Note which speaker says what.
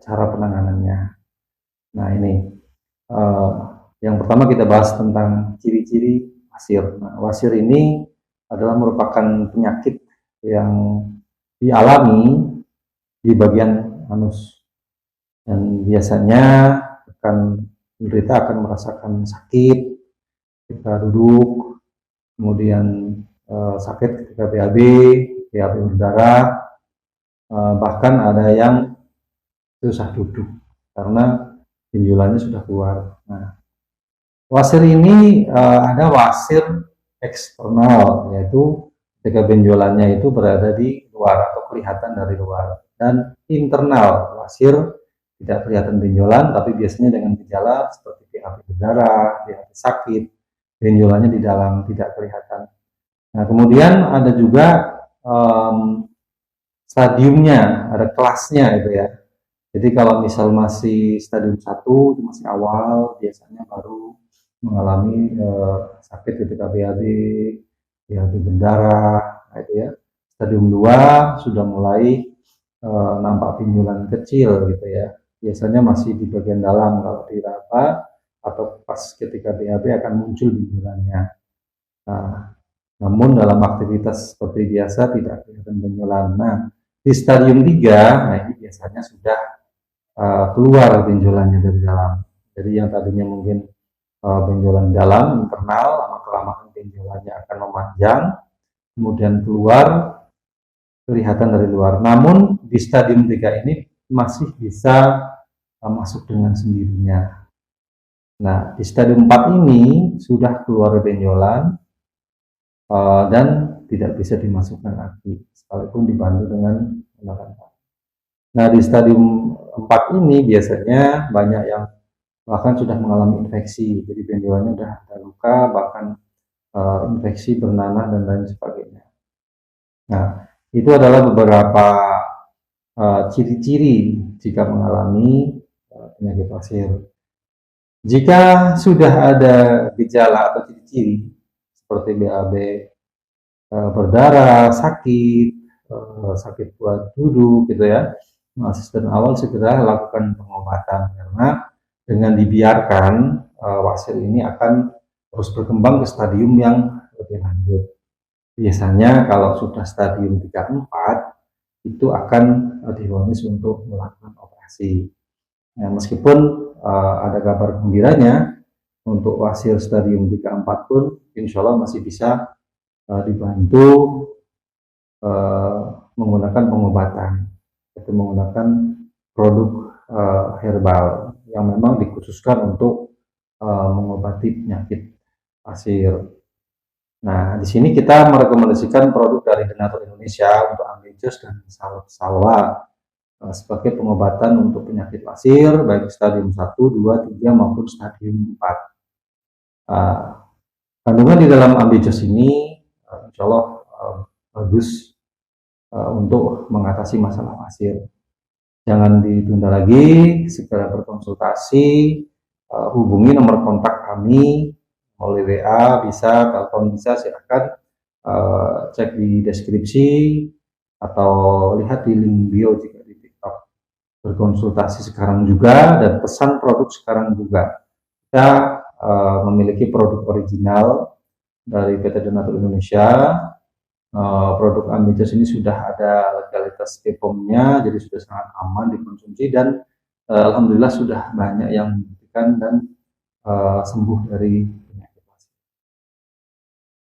Speaker 1: cara penanganannya. Nah ini yang pertama kita bahas tentang ciri-ciri wasir. Nah, wasir ini adalah merupakan penyakit yang dialami di bagian anus, dan biasanya penderita akan merasakan sakit ketika duduk, kemudian sakit ketika BAB berdarah, bahkan ada yang susah duduk karena benjolannya sudah keluar. Nah, wasir ini ada wasir eksternal, yaitu ketika benjolannya itu berada di luar atau kelihatan dari luar, dan internal, wasir tidak kelihatan benjolan tapi biasanya dengan gejala seperti BAB berdarah, BAB sakit, benjolannya di dalam tidak kelihatan. Nah, kemudian ada juga stadiumnya, ada kelasnya gitu ya. Jadi kalau misal masih stadium 1, masih awal, biasanya baru mengalami sakit ketika BAB berdarah, gitu ya. Stadium 2 sudah mulai nampak benjolan kecil gitu ya. Biasanya masih di bagian dalam, kalau diraba atau pas ketika BAB akan muncul benjolannya. Nah, namun dalam aktivitas seperti biasa tidak kelihatan benjolan. Nah, di stadium 3, nah ini biasanya sudah keluar benjolannya dari dalam. Jadi yang tadinya mungkin benjolan dalam, internal, lama-kelamaan benjolannya akan memanjang, kemudian keluar, kelihatan dari luar. Namun di stadium 3 ini masih bisa masuk dengan sendirinya. Nah, di stadium 4 ini sudah keluar benjolan dan tidak bisa dimasukkan lagi, sekalipun dibantu dengan menggunakan. Nah, di stadium 4 ini biasanya banyak yang bahkan sudah mengalami infeksi, jadi benjolannya sudah ada luka, bahkan infeksi bernanah dan lain sebagainya. Nah, itu adalah beberapa ciri-ciri jika mengalami penyakit wasir. Jika sudah ada gejala atau ciri-ciri seperti BAB berdarah, sakit buat duduk gitu ya, asisten awal segera lakukan pengobatan, karena dengan dibiarkan wasir ini akan terus berkembang ke stadium yang lebih lanjut. Biasanya kalau sudah stadium 3-4 itu akan difonis untuk melakukan operasi. Nah, meskipun ada kabar gembiranya, untuk wasir stadium 3-4 pun insya Allah masih bisa dibantu menggunakan pengobatan, yaitu menggunakan produk herbal yang memang dikhususkan untuk mengobati penyakit wasir. Nah, di sini kita merekomendasikan produk dari Denatur Indonesia untuk Ambijos dan Salwa sebagai pengobatan untuk penyakit wasir baik stadium 1, 2, 3 maupun stadium 4. Kandungan di dalam Ambijos ini insya Allah bagus untuk mengatasi masalah wasir. Jangan ditunda lagi, segera berkonsultasi, hubungi nomor kontak kami melalui WA bisa, telepon bisa, silakan cek di deskripsi atau lihat di link bio jika di TikTok. Berkonsultasi sekarang juga dan pesan produk sekarang juga. Kita memiliki produk original dari PT Denatur Indonesia. Produk Ambijos ini sudah ada legalitas BPOM-nya, jadi sudah sangat aman dikonsumsi, dan alhamdulillah sudah banyak yang membuktikan dan sembuh dari